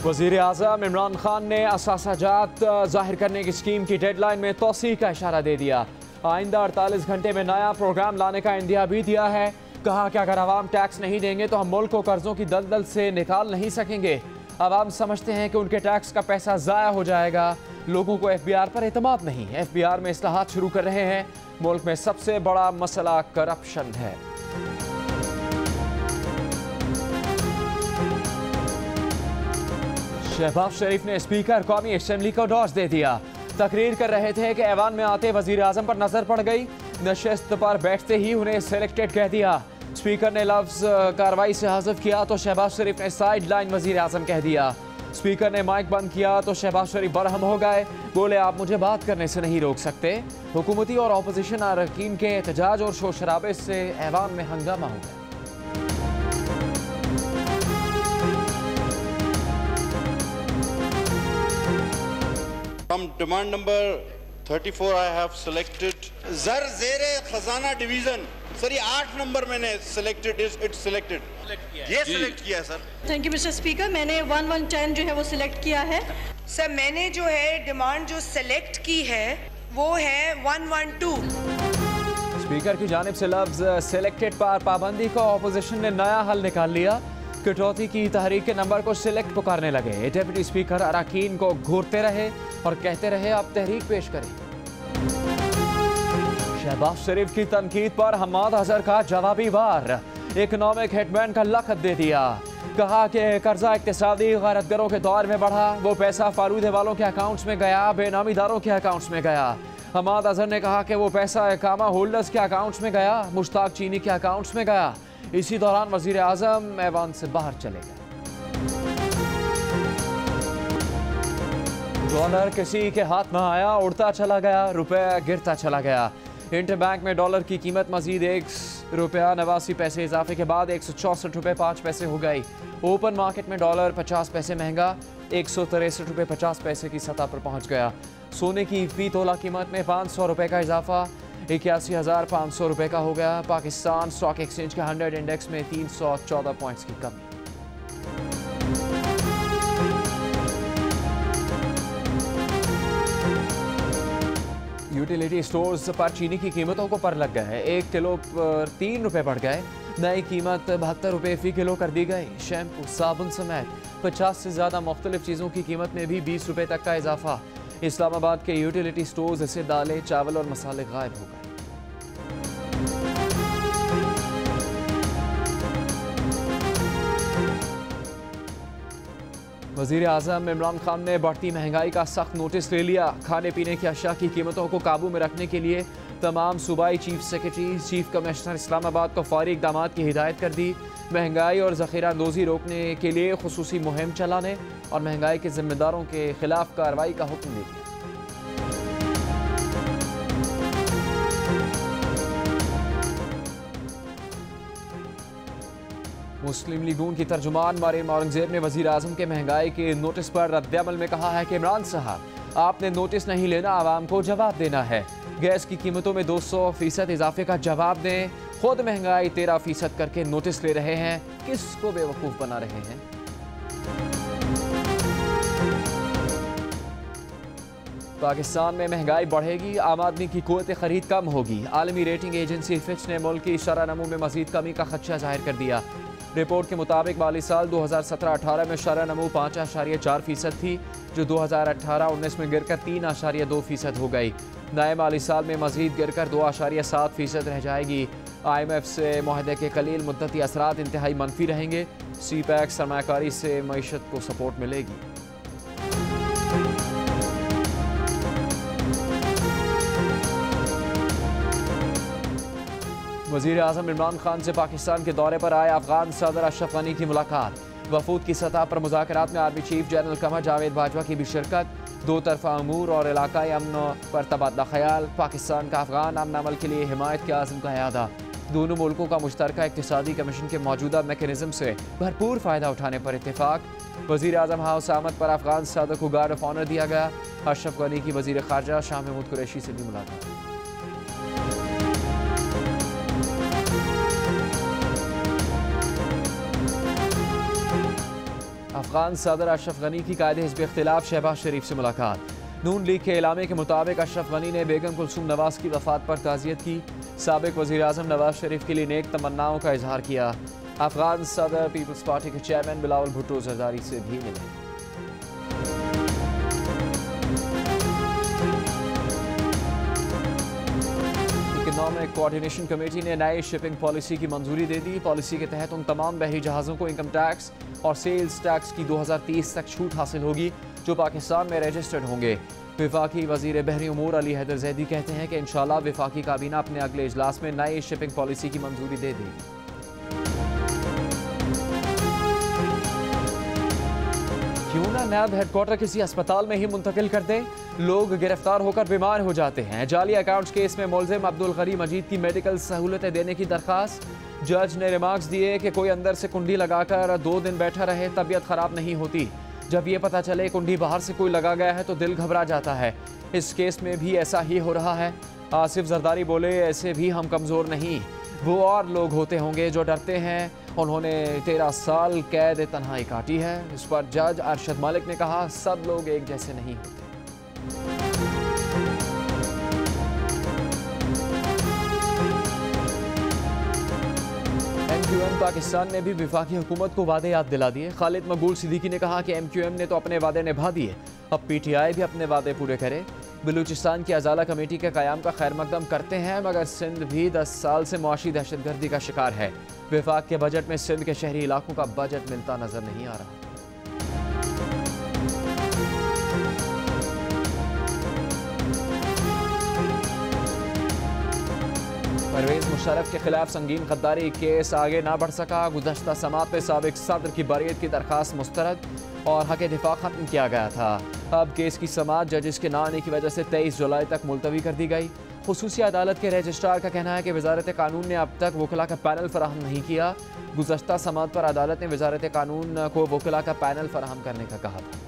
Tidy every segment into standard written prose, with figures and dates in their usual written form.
वज़ीर आज़म इमरान खान ने असासाजात ज़ाहिर करने की स्कीम की डेडलाइन में तोसी का इशारा दे दिया। आइंदा 48 घंटे में नया प्रोग्राम लाने का इंदिया भी दिया है। कहा कि अगर आवाम टैक्स नहीं देंगे तो हम मुल्क को कर्जों की दलदल से निकाल नहीं सकेंगे। आवाम समझते हैं कि उनके टैक्स का पैसा ज़ाया हो जाएगा। लोगों को FBR पर एतमाद नहीं। FBR में इस्लाहात शुरू कर रहे हैं। मुल्क में सबसे बड़ा मसला करप्शन है। शहबाज शरीफ ने स्पीकर कौमी असेंबली को डोज दे दिया। तकरीर कर रहे थे कि ऐवान में आते वजीर आजम पर नजर पड़ गई। नशिस्त पर बैठते ही उन्हें सिलेक्टेड कह दिया। स्पीकर ने लफ्ज कार्रवाई से हाज़िफ किया तो शहबाज शरीफ ने साइड लाइन वजीर आजम कह दिया। स्पीकर ने माइक बंद किया तो शहबाज शरीफ बरहम हो गए। बोले, आप मुझे बात करने से नहीं रोक सकते। हुकूमती और अपोजिशन अरकान के एहतजाज और शोर शराबे से ऐवान में हंगामा हो गया। From demand number 34 I have selected Zar Zere Khazana Division. Sir ये 8 नंबर मैंने selected it's selected. ये select किया है sir. Thank you mister speaker. मैंने 1110 जो है वो सिलेक्ट किया है। सर मैंने जो है डिमांड जो सेलेक्ट की है वो है 112। स्पीकर की जानिब से लफ्ज सिलेक्टेड पर पाबंदी को अपोजिशन ने नया हल निकाल लिया। कटौती की तहरीक के नंबर को सिलेक्ट पुकारने लगे। डिप्टी स्पीकर अरकान को घूरते रहे और कहते रहे, आप तहरीक पेश करें। शहबाज शरीफ की तनकीद पर हम्माद अजहर का जवाबी वार। इकोनॉमिक हेडमैन का लक़ब दे दिया। कहा कि कर्जा इक्तिसादी गैरतगरों के दौर में बढ़ा। वो पैसा फारूदे वालों के अकाउंट्स में गया, बेनामीदारों के अकाउंट्स में गया। हम्माद अजहर ने कहा कि वो पैसा इकामा होल्डर्स के अकाउंट्स में गया, मुश्ताक चीनी के अकाउंट्स में गया। इसी दौरान वजीर आजम ऐवान से बाहर चले गए। डॉलर किसी के हाथ में आया, उड़ता चला गया, रुपया गिरता चला गया। इंटरबैंक में डॉलर की कीमत मजीद ₹1.89 इजाफे के बाद 164 रुपये 5 पैसे हो गई। ओपन मार्केट में डॉलर 50 पैसे महंगा 163 रुपये 50 पैसे की सतह पर पहुंच गया। सोने की फी तोला कीमत में 500 रुपये का इजाफा 81,500 रुपये का हो गया। पाकिस्तान स्टॉक एक्सचेंज के 100 इंडेक्स में 314 पॉइंट्स की कमी। यूटिलिटी स्टोर्स पर चीनी की कीमतों को पर लग गए। 1 किलो पर 3 रुपये बढ़ गए। नई कीमत 72 रुपये फ़ी किलो कर दी गई। शैम्पू साबुन समेत 50 से ज़्यादा मुख्तलिफ चीज़ों की कीमत में भी 20 रुपये तक का इजाफा। इस्लामाबाद के यूटिलिटी स्टोर्स से दालें, चावल और मसाले गायब हो गए। वज़ीर आज़म इमरान खान ने बढ़ती महंगाई का सख्त नोटिस ले लिया। खाने पीने की अशिया की कीमतों को काबू में रखने के लिए तमाम सूबाई chief secretary, chief commissioner Islamabad को फौरी इक़दाम की हिदायत कर दी। महंगाई और ज़ख़ीरा अंदोज़ी रोकने के लिए खुसूसी मुहिम चलाने और महंगाई के ज़िम्मेदारों के खिलाफ कार्रवाई का हुक्म दे दिया। मुस्लिम लीगों की तर्जुमान मरियम औरंगजेब ने वज़ीर आज़म के महंगाई के नोटिस पर रद्द-ए-अमल में कहा है कि इमरान साहब, आपने नोटिस नहीं लेना, आवाम को जवाब देना है। गैस की कीमतों में 200% इजाफे का जवाब दें। खुद महंगाई 13% करके नोटिस ले रहे हैं, किसको बेवकूफ़ बना रहे हैं। पाकिस्तान में महंगाई बढ़ेगी, आम आदमी की क़ुव्वत ख़रीद कम होगी। आलमी रेटिंग एजेंसी फिच ने मुल्क की शरह नमू में मज़ीद कमी का खदशा जाहिर कर दिया। रिपोर्ट के मुताबिक माली साल 2017-18 में शरह नमू 5.4% थी, जो 2018-19 में गिरकर 3.2% हो गई। नए माली साल में मज़ीद गिरकर 2.7% रह जाएगी। IMF से मुआहदे के कलील मुद्दती असरात इंतहाई मनफी रहेंगे। CPEC सरमायाकारी से मईशत को सपोर्ट मिलेगी। वज़ीर आज़म इमरान खान से पाकिस्तान के दौरे पर आए अफगान सदर अशरफ गनी की मुलाकात। वफूद की सतह पर मुज़ाकरात में army chief general Qamar Javed Bajwa की भी शिरकत। दो तरफ़ा अमूर और इलाकाई अमन पर तबादला ख्याल। पाकिस्तान का अफगान अमन अमल के लिए हिमायत के आज़म का यादा। दोनों मुल्कों का मुश्तरका इक़्तिसादी कमीशन के मौजूदा मैकेनिज़्म से भरपूर फ़ायदा उठाने पर इत्तेफाक। वज़ीर आज़म हाउस आमद पर अफगान सदर को गार्ड ऑफ ऑनर दिया गया। अशरफ गनी की वज़ीर ख़ारजा शाह महमूद कुरैशी से भी मुलाकात। अफगान सदर अशरफ गनी की कायदे हिज़्ब इख्तिलाफ शहबाज शरीफ से मुलाकात। नून लीग के एलामे के मुताबिक अशरफ गनी ने बेगम कुलसूम नवाज की वफात पर ताज़ियत की। साबिक वज़ीर आज़म नवाज शरीफ के लिए नेक तमन्नाओं का इजहार किया। अफगान सदर पीपल्स पार्टी के चेयरमैन बिलावल भुट्टो जरदारी से भी मिले। इकोनॉमिक कोऑर्डिनेशन कमेटी ने नई शिपिंग पॉलिसी की मंजूरी दे दी। पॉलिसी के तहत उन तमाम बहरी जहाज़ों को इनकम टैक्स और सेल्स टैक्स की 2030 तक छूट हासिल होगी जो पाकिस्तान में रजिस्टर्ड होंगे। वफाकी वज़ीर बहरी उमूर अली हैदर जैदी कहते हैं कि इंशाअल्लाह वफाकी काबीना अपने अगले इजलास में नई शिपिंग पॉलिसी की मंजूरी दे देगी। क्यों ना नैब हेडक्वार्टर किसी अस्पताल में ही मुंतकिल कर दें? लोग गिरफ्तार होकर बीमार हो जाते हैं। जाली अकाउंट्स केस में मुलजिम अब्दुल गनी मजीद की मेडिकल सहूलतें देने की दरख्वास्त। जज ने रिमार्क्स दिए कि कोई अंदर से कुंडी लगाकर 2 दिन बैठा रहे तबीयत खराब नहीं होती। जब ये पता चले कुंडी बाहर से कोई लगा गया है तो दिल घबरा जाता है। इस केस में भी ऐसा ही हो रहा है। आसिफ जरदारी बोले, ऐसे भी हम कमज़ोर नहीं, वो और लोग होते होंगे जो डरते हैं। उन्होंने 13 साल कैद तन्हाई काटी है। इस पर जज अरशद मलिक ने कहा, सब लोग एक जैसे नहीं होते। MQM पाकिस्तान ने भी वफाकी हुकूमत को वादे याद दिला दिए। खालिद मकबूल सिद्दीकी ने कहा कि MQM ने तो अपने वादे निभा दिए, अब PTI भी अपने वादे पूरे करे। बलूचिस्तान की अजाला कमेटी के क़याम का खैर मकदम करते हैं, मगर सिंध भी 10 साल से मुआशी दहशतगर्दी का शिकार है। वफाक के बजट में सिंध के शहरी इलाकों का बजट मिलता नजर नहीं आ रहा। परवेज मुशर्रफ के खिलाफ संगीन गद्दारी केस आगे ना बढ़ सका। गुज़श्ता समात में साबिक सदर की बरीयत की दरख्वास्त मुस्तरद और हक़ दिफा खत्म किया गया था। अब केस की समात जजिस के ना आने की वजह से 23 जुलाई तक मुलतवी कर दी गई। खुसूसी अदालत के रजिस्ट्रार का कहना है कि वजारत कानून ने अब तक वकला का पैनल फराहम नहीं किया। गुज़श्ता समात पर अदालत ने वजारत कानून को वकला का पैनल फराहम करने का कहा था।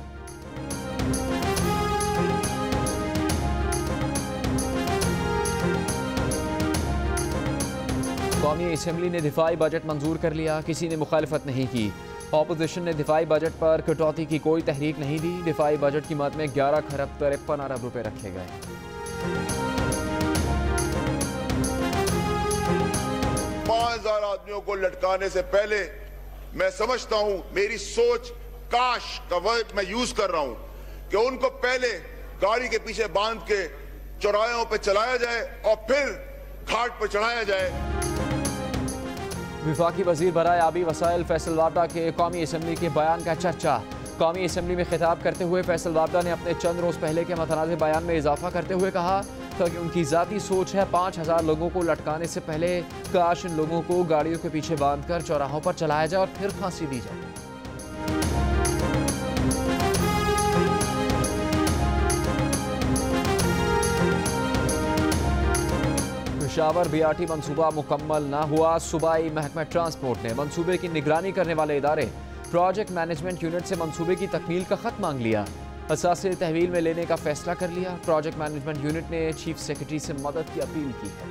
कौमी असम्बली ने दिफाई बजट मंजूर कर लिया, किसी ने मुखालफत नहीं की। अपोजिशन ने दिफाई बजट पर कटौती की कोई तहरीक नहीं दी। दिफाई बजट की मद में 11 खरब 53 अरब रुपए रखे गए। 5000 आदमियों को लटकाने से पहले मैं समझता हूं, मेरी सोच काश का वर्ड मैं यूज कर रहा हूं कि उनको पहले गाड़ी के पीछे बांध के चौराहों पे चलाया जाए और फिर घाट पर चढ़ाया जाए। वफाकी वजीर बराए आबी वसाइल फैसल वाबडा के कौमी असम्बली के बयान का चर्चा। कौमी असम्बली में खिताब करते हुए फैसल वाबडा ने अपने चंद रोज पहले के मतनाज़ बयान में इजाफा करते हुए कहा कि उनकी ज़ाती सोच है 5000 लोगों को लटकाने से पहले काश इन लोगों को गाड़ियों के पीछे बांधकर चौराहों पर चलाया जाए और फिर फांसी दी जाए। पेशावर BRT मंसूबा मुकम्मल ना हुआ। सूबाई महकमा ट्रांसपोर्ट ने मंसूबे की निगरानी करने वाले इदारे प्रोजेक्ट मैनेजमेंट यूनिट से मंसूबे की तकमील का खत मांग लिया। असासे तहवील में लेने का फैसला कर लिया। प्रोजेक्ट मैनेजमेंट यूनिट ने चीफ सेक्रेटरी से मदद की अपील की है।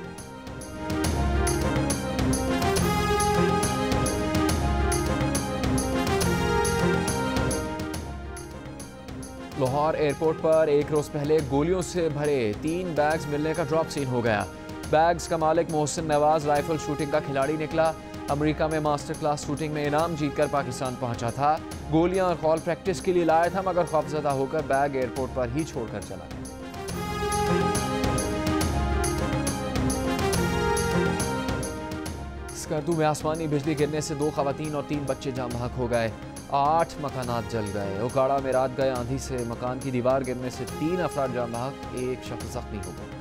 लाहौर एयरपोर्ट पर एक रोज पहले गोलियों से भरे 3 बैग्स मिलने का ड्रॉप सीन हो गया। बैग्स का मालिक मोहसिन नवाज राइफल शूटिंग का खिलाड़ी निकला। अमेरिका में मास्टर क्लास शूटिंग में इनाम जीतकर पाकिस्तान पहुंचा था। गोलियां और कॉल प्रैक्टिस के लिए लाया था, मगर खौफजदा होकर बैग एयरपोर्ट पर ही छोड़कर चला गया। स्कर्दू में आसमानी बिजली गिरने से 2 खवातीन और 3 बच्चे जाम बहक हो गए। 8 मकानात जल गए। उकाड़ा में रात गए आंधी से मकान की दीवार गिरने से 3 अफराद जाम बहक, 1 शख्स जख्मी हो गए।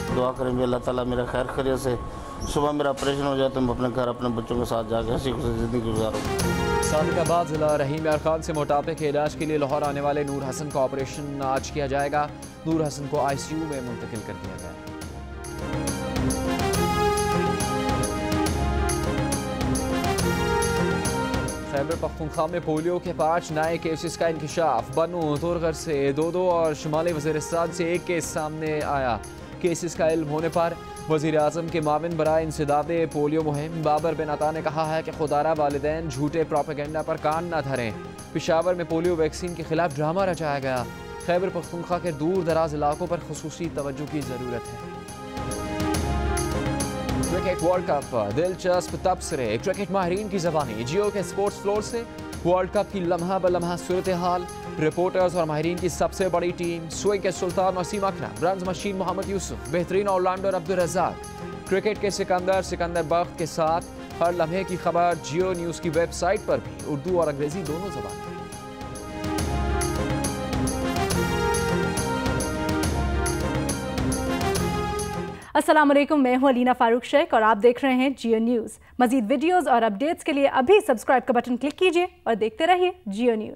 दुआ करेंगे अल्लाह ताला मेरा खैर खैरियत से सुबह मेरा ऑपरेशन हो जाए तो मैं अपने घर अपने बच्चों के साथ जाकर हंसी खुशी ज़िंदगी गुजारूँ। सादिकाबाद जिला रहीम यार खान से मोटापे के इलाज के लिए लाहौर आने वाले नूर हसन का ऑपरेशन आज किया जाएगा। नूर हसन को ICU में मुंतकिल कर दिया गया। खैबर पख्तूनख्वा में पोलियो के 5 नए केसेस का इंकशाफ। बनू तोरगर से 2 और शुमाली वज़ीरिस्तान से 1 केस सामने आया। केसेस का इल्म होने पर वज़ीर आज़म के माविन बराए इंसदादे पोलियो मुहिम बाबर बिन अता ने कहा है कि खुदारा वालिदैन झूठे प्रोपेगेंडा पर कान न धरें। पेशावर में पोलियो वैक्सीन के खिलाफ ड्रामा रचाया गया। खैबर पख्तूनख्वा के दूर दराज इलाकों पर खुसूसी तवज्जो की ज़रूरत है। क्रिकेट वर्ल्ड कप दिलचस्प तबसरे क्रिकेट माहिरीन की ज़बानी जियो के स्पोर्ट्स फ्लोर से वर्ल्ड कप की लम्हा ब लम्हा सूरत हाल, रिपोर्टर्स और माहिरीन की सबसे बड़ी टीम, स्विंग के सुल्तान वसीम अकरम, रन्स मशीन मोहम्मद यूसुफ, बेहतरीन ऑलराउंडर अब्दुल रज़ाक, क्रिकेट के सिकंदर बख्त के साथ हर लम्हे की खबर जियो न्यूज़ की वेबसाइट पर भी उर्दू और अंग्रेजी दोनों ज़बान। अस्सलाम वालेकुम, मैं हूं अलीना फारूक शेख और आप देख रहे हैं जियो न्यूज़। मज़ीद वीडियोस और अपडेट्स के लिए अभी सब्सक्राइब का बटन क्लिक कीजिए और देखते रहिए जियो न्यूज़।